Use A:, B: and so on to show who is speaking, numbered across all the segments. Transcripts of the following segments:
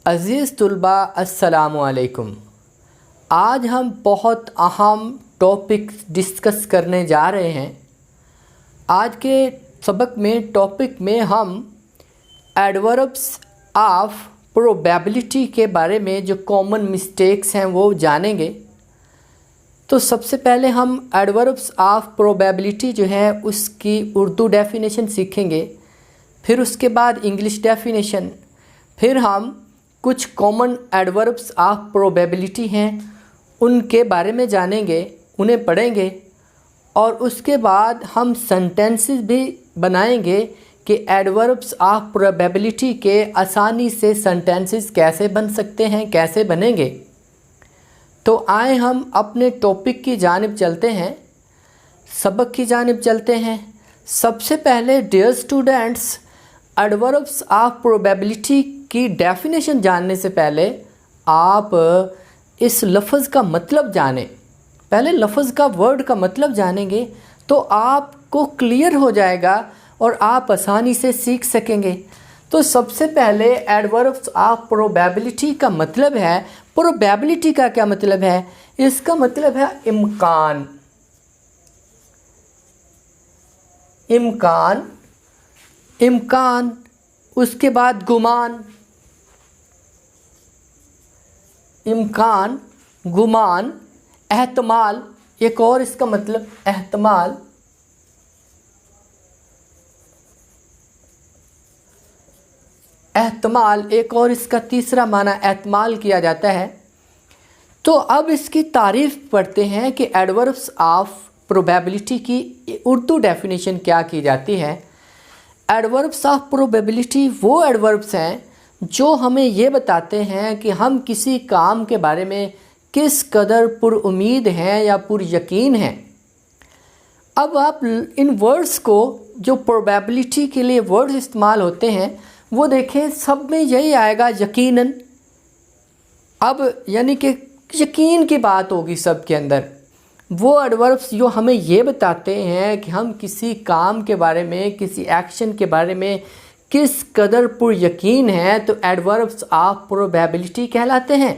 A: अज़ीज़ तुलबा अस्सलामु अलैकुम। आज हम बहुत अहम टॉपिक डिस्कस करने जा रहे हैं। आज के सबक में टॉपिक में हम एडवर्ब्स ऑफ प्रोबेबिलिटी के बारे में जो कॉमन मिस्टेक्स हैं वो जानेंगे। तो सबसे पहले हम एडवर्ब्स ऑफ प्रोबेबिलिटी जो है उसकी उर्दू डेफिनेशन सीखेंगे, फिर उसके बाद इंग्लिश डेफिनेशन, फिर हम कुछ कॉमन एडवर्ब्स ऑफ प्रोबेबिलिटी हैं उनके बारे में जानेंगे, उन्हें पढ़ेंगे और उसके बाद हम सेंटेंसेस भी बनाएंगे कि एडवर्ब्स ऑफ प्रोबेबिलिटी के आसानी से सेंटेंसेस कैसे बन सकते हैं, कैसे बनेंगे। तो आए हम अपने टॉपिक की जानिब चलते हैं, सबक की जानिब चलते हैं। सबसे पहले dear students, adverbs of probability की डेफिनेशन जानने से पहले आप इस लफ्ज़ का मतलब जानें। पहले लफ्ज़ का, वर्ड का मतलब जानेंगे तो आपको क्लियर हो जाएगा और आप आसानी से सीख सकेंगे। तो सबसे पहले एडवर्ब्स ऑफ प्रोबेबिलिटी का मतलब है, प्रोबेबिलिटी का क्या मतलब है? इसका मतलब है इम्कान। इम्कान, इम्कान, उसके बाद गुमान, इम्कान, गुमान, एहतमाल, एक और इसका मतलब एहतमाल, एहतमाल, एक और इसका तीसरा माना एहतमाल किया जाता है। तो अब इसकी तारीफ़ पढ़ते हैं कि एडवर्ब्स ऑफ प्रोबेबिलिटी की उर्दू डेफिनेशन क्या की जाती है। एडवर्ब्स ऑफ प्रोबेबिलिटी वो एडवर्ब्स हैं जो हमें ये बताते हैं कि हम किसी काम के बारे में किस कदर पुरुमीद हैं या पुरयकीन हैं। अब आप इन वर्ड्स को, जो प्रोबेबिलिटी के लिए वर्ड्स इस्तेमाल होते हैं, वो देखें, सब में यही आएगा यकीनन। अब यानी कि यकीन की बात होगी सब के अंदर। वो एडवर्ब्स जो हमें ये बताते हैं कि हम किसी काम के बारे में, किसी एक्शन के बारे में किस कदर पुरयकीन हैं, तो एडवर्ब्स ऑफ प्रोबेबिलिटी कहलाते हैं।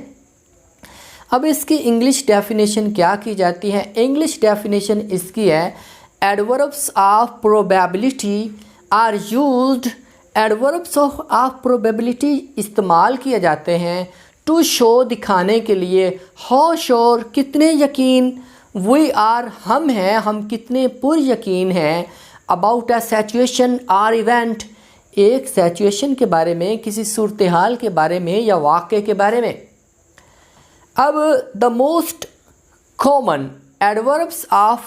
A: अब इसकी इंग्लिश डेफिनेशन क्या की जाती है? इंग्लिश डेफिनेशन इसकी है, adverbs of probability are used, adverbs of probability इस्तेमाल किए जाते हैं टू शो, दिखाने के लिए, हाउ श्योर, कितने यकीन, वी आर, हम हैं, हम कितने पुरयकीन हैं, about a situation or event, एक सिचुएशन के बारे में, किसी सूरत हाल के बारे में या वाक़े के बारे में। अब the most common adverbs of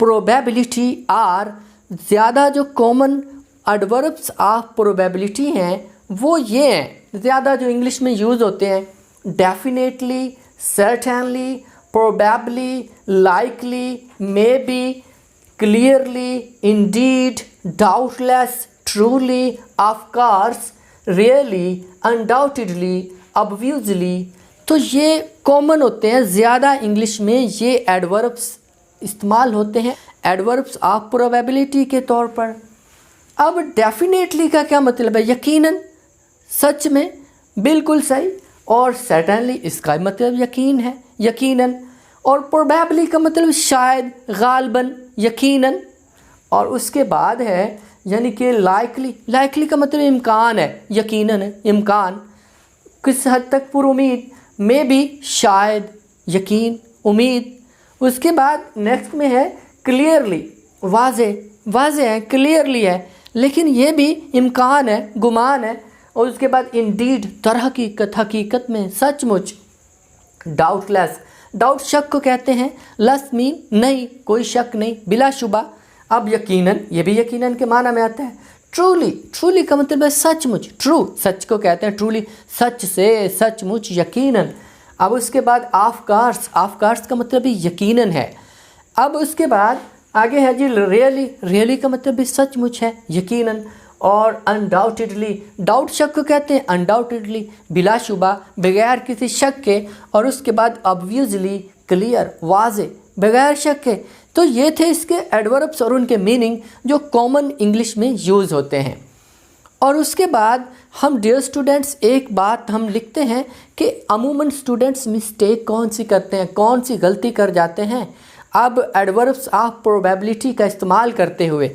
A: probability are, ज़्यादा जो कॉमन एडवर्ब्स ऑफ प्रोबेबिलिटी हैं वो ये हैं, ज़्यादा जो इंग्लिश में यूज़ होते हैं, definitely, certainly, probably, likely, may be, clearly, Indeed, doubtless, truly, of course, really, undoubtedly, obviously. तो ये कॉमन होते हैं, ज़्यादा इंग्लिश में ये एडवर्ब्स इस्तेमाल होते हैं एडवर्ब्स ऑफ प्रोबेबिलिटी के तौर पर। अब डेफिनेटली का क्या मतलब है? यकीनन, सच में, बिल्कुल सही। और सर्टेनली, इसका मतलब यकीन है, यकीनन। और प्रोबेबली का मतलब शायद, गालबन, यकीनन। और उसके बाद है यानी कि लाइकली, लाइकली का मतलब इम्कान है, यकीनन है, इम्कान, किस हद तक पुरुमीद, में भी, शायद, यकीन, उम्मीद। उसके बाद नेक्स्ट में है क्लियरली, वाज़े, वाज़े है, क्लियरली है, लेकिन ये भी इम्कान है, गुमान है। और उसके बाद इंडीड, दरहकीकत, हकीकत में, सचमुच। डाउटलेस, डाउट शक को कहते हैं, लस मीन नहीं, कोई शक नहीं, बिलाशुबा। अब यकीनन, ये भी यकीनन के माना में आता है। ट्रूली, ट्रूली का मतलब है सचमुच, ट्रू, सच को कहते हैं ट्रूली, सच से, सचमुच, यकीनन। अब उसके बाद ऑफ कोर्स, ऑफ कोर्स का मतलब भी यकीनन है। अब उसके बाद आगे है जी रियली, रियली का मतलब भी सचमुच है, यकीनन। और अनडाउटेडली, डाउट शक को कहते हैं, अनडाउटेडली, बिलाशुबा, बगैर किसी शक के। और उसके बाद ऑब्वियसली, क्लियर, वाज़े, बगैर शक के। तो ये थे इसके एडवर्ब्स और उनके मीनिंग जो कॉमन इंग्लिश में यूज़ होते हैं। और उसके बाद हम डियर स्टूडेंट्स एक बात हम लिखते हैं कि अमूमन स्टूडेंट्स मिस्टेक कौन सी करते हैं, कौन सी गलती कर जाते हैं अब एडवर्ब्स ऑफ प्रोबेबिलिटी का इस्तेमाल करते हुए।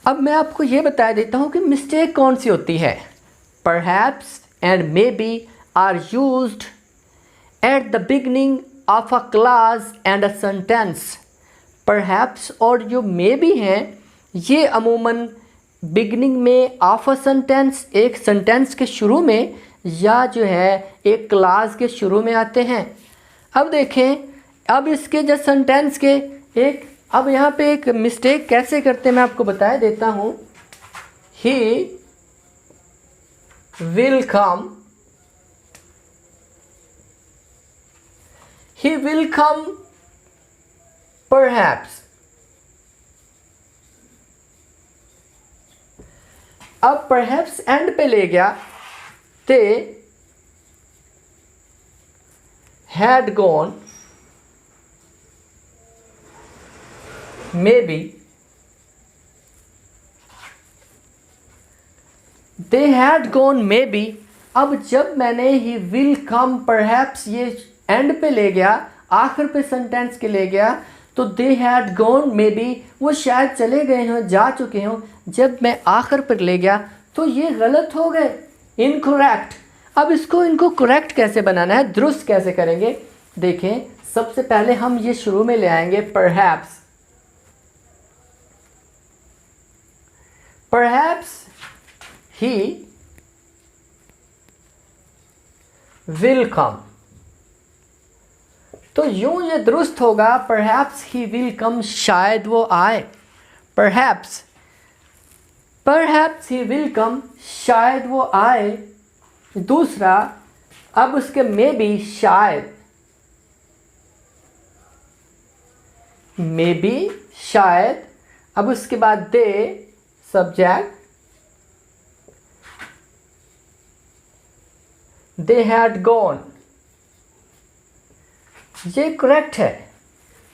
A: अब मैं आपको ये बता देता हूँ कि मिस्टेक कौन सी होती है। Perhaps and maybe are used at the beginning of a class and a sentence. Perhaps और जो मे बी हैं ये अमूमन बिगनिंग में ऑफ अ सेंटेंस, एक सेंटेंस के शुरू में या जो है एक क्लास के शुरू में आते हैं। अब देखें, अब इसके जो सेंटेंस के एक, अब यहाँ पे एक मिस्टेक कैसे करते हैं मैं आपको बता देता हूँ। He will come, he will come perhaps। अब perhaps एंड पे ले गया, they had gone, maybe they had gone maybe। अब जब मैंने he will come perhaps ये एंड पे ले गया, आखिर पे सेंटेंस के ले गया, तो they had gone may be, वो शायद चले गए हों, जा चुके हों। जब मैं आखिर पर ले गया तो ये गलत हो गए, इनकरेक्ट। अब इनको करेक्ट कैसे बनाना है, दुरुस्त कैसे करेंगे? देखें, सबसे पहले हम ये शुरू में ले आएंगे perhaps. Perhaps he will come, तो यूं ये दुरुस्त होगा, परहैप्स ही विल कम, शायद वो आए। परहैप्स ही विल कम, शायद वो आए। दूसरा, अब उसके मे बी, शायद, मे बी शायद। अब उसके बाद दे, सब्जेक्ट, दे हैड गॉन, ये करेक्ट है।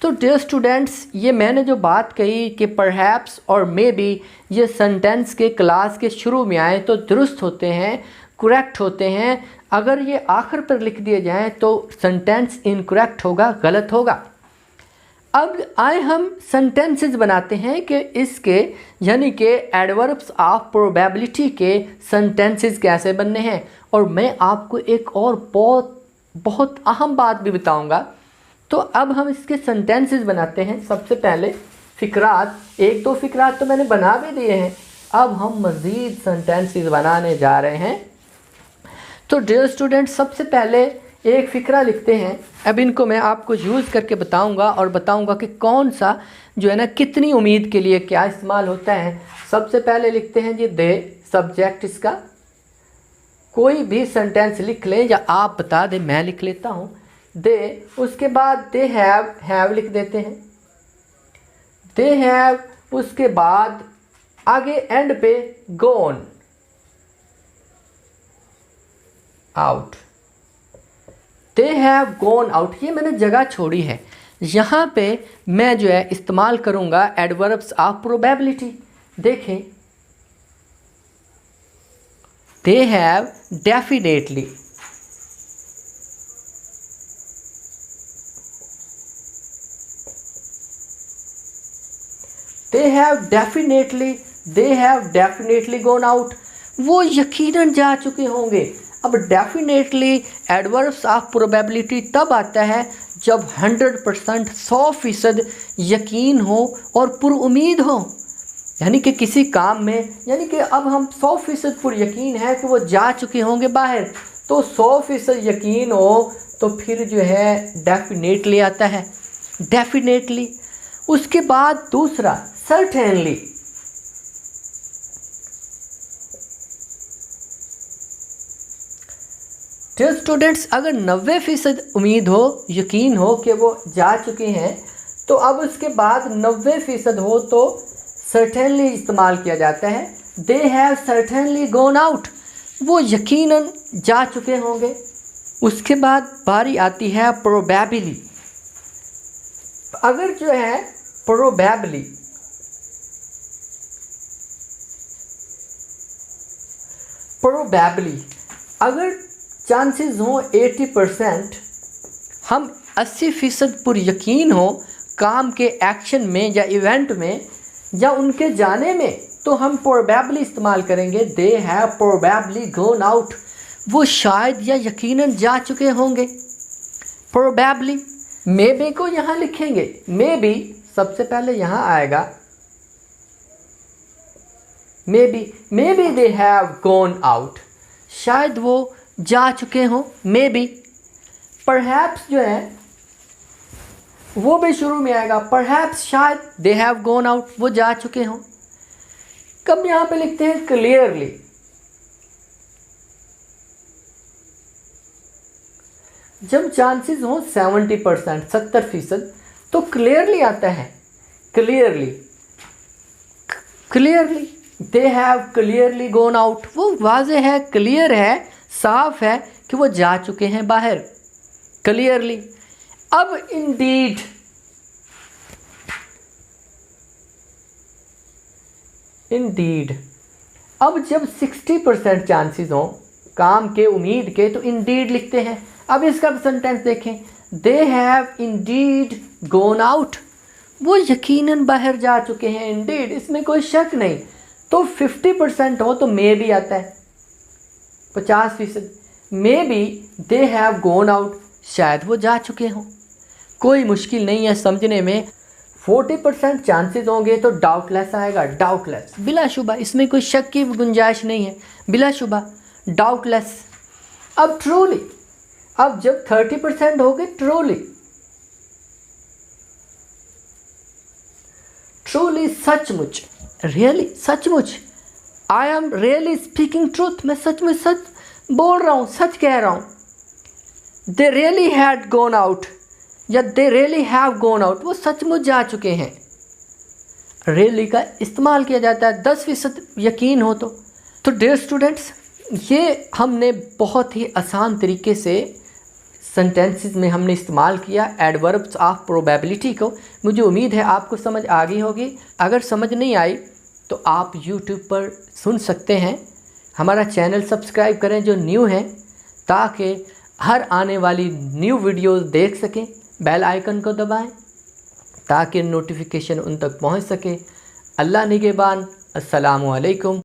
A: तो डियर स्टूडेंट्स, ये मैंने जो बात कही कि परहैप्स और मे बी ये सेंटेंस के क्लास के शुरू में आए तो दुरुस्त होते हैं, करेक्ट होते हैं। अगर ये आखिर पर लिख दिए जाएं तो सेंटेंस इनकरेक्ट होगा, गलत होगा। अब आए हम सेंटेंसेस बनाते हैं कि इसके यानी कि एडवर्ब्स ऑफ प्रोबेबिलिटी के सेंटेंसेस कैसे बनने हैं। और मैं आपको एक और बहुत अहम बात भी बताऊंगा। तो अब हम इसके सेंटेंसेस बनाते हैं। सबसे पहले फ़िक्रात, एक दो फ़िक्रात तो मैंने बना भी दिए हैं, अब हम मज़ीद सेंटेंसेस बनाने जा रहे हैं। तो डियर स्टूडेंट, सबसे पहले एक फ़िक्रा लिखते हैं। अब इनको मैं आपको यूज़ करके बताऊंगा और बताऊंगा कि कौन सा जो है ना कितनी उम्मीद के लिए क्या इस्तेमाल होता है। सबसे पहले लिखते हैं जी दे, सब्जेक्ट इसका। कोई भी सेंटेंस लिख लें या आप बता दें, मैं लिख लेता हूँ दे। उसके बाद दे हैव लिख देते हैं, दे हैव। उसके बाद आगे एंड पे gone out, they have gone out. ये मैंने जगह छोड़ी है, यहाँ पे मैं जो है इस्तेमाल करूँगा एडवर्ब्स ऑफ प्रोबेबिलिटी। देखें, they have definitely, they have definitely gone out, वो यकीनन जा चुके होंगे। अब डेफिनेटली एडवर्ब्स ऑफ प्रोबेबिलिटी तब आता है जब 100% 100% यकीन हो और पुरुमीद हो, यानी कि किसी काम में, यानी कि अब हम 100% पुर यकीन है कि वो जा चुके होंगे बाहर, तो 100% यकीन हो तो फिर जो है डेफिनेटली आता है, डेफिनेटली। उसके बाद दूसरा सर्टेनली, तो स्टूडेंट्स अगर 90% उम्मीद हो, यकीन हो कि वो जा चुके हैं, तो अब उसके बाद 90% हो तो सर्टेनली इस्तेमाल किया जाता है। They have certainly gone out, वो यकीनन जा चुके होंगे। उसके बाद बारी आती है प्रोबेबली। अगर जो है प्रोबेबली अगर चांसेस हो 80%, हम 80% पर यकीन हो काम के एक्शन में या इवेंट में या उनके जाने में, तो हम प्रोबेबली इस्तेमाल करेंगे। They have probably gone out, वो शायद या यकीनन जा चुके होंगे। प्रोबेबली मे बी को यहाँ लिखेंगे, मे बी सबसे पहले यहाँ आएगा may be they have gone out, शायद वो जा चुके हों। मे बी परहैप्स जो है वो भी शुरू में आएगा, परहैप्स शायद, दे हैव गॉन आउट वो जा चुके हों। कब यहाँ पे लिखते हैं क्लियरली, जब चांसेस हो 70% 70%, तो क्लियरली आता है। Clearly they have clearly gone out, वो वाज़े है, क्लियर है, साफ है कि वो जा चुके हैं बाहर। क्लियरली। अब इंडीड, अब जब 60% चांसेस हों काम के, उम्मीद के, तो इंडीड लिखते हैं। अब इसका सेंटेंस देखें, they have Indeed gone out, वो यकीनन बाहर जा चुके हैं। इंडीड, इसमें कोई शक नहीं। तो 50% हो तो मे बी आता है, 50%। May be they have gone out, शायद वो जा चुके हों। कोई मुश्किल नहीं है समझने में। 40% चांसेस होंगे तो डाउटलेस आएगा, डाउटलेस, बिलाशुबा, इसमें कोई शक की गुंजाइश नहीं है, बिलाशुबा, डाउटलेस। अब ट्रूली, अब जब 30% हो गए, ट्रूली सचमुच, रियली सचमुच, I am really speaking truth, मैं सचमुच सच बोल रहा हूँ, सच कह रहा हूँ। They really had gone out या they really have gone out, वो सचमुच जा चुके हैं। रियली का इस्तेमाल किया जाता है 10% यकीन हो तो डियर स्टूडेंट्स, ये हमने बहुत ही आसान तरीके से सेंटेंसेस में हमने इस्तेमाल किया एडवर्ब्स ऑफ प्रोबेबिलिटी को। मुझे उम्मीद है आपको समझ आ गई होगी। अगर समझ नहीं आई तो आप YouTube पर सुन सकते हैं। हमारा चैनल सब्सक्राइब करें जो न्यू हैं, ताकि हर आने वाली न्यू वीडियोस देख सकें। बेल आइकन को दबाएं ताकि नोटिफिकेशन उन तक पहुंच सके। अल्लाह निगहबान। अस्सलामु अलैकुम।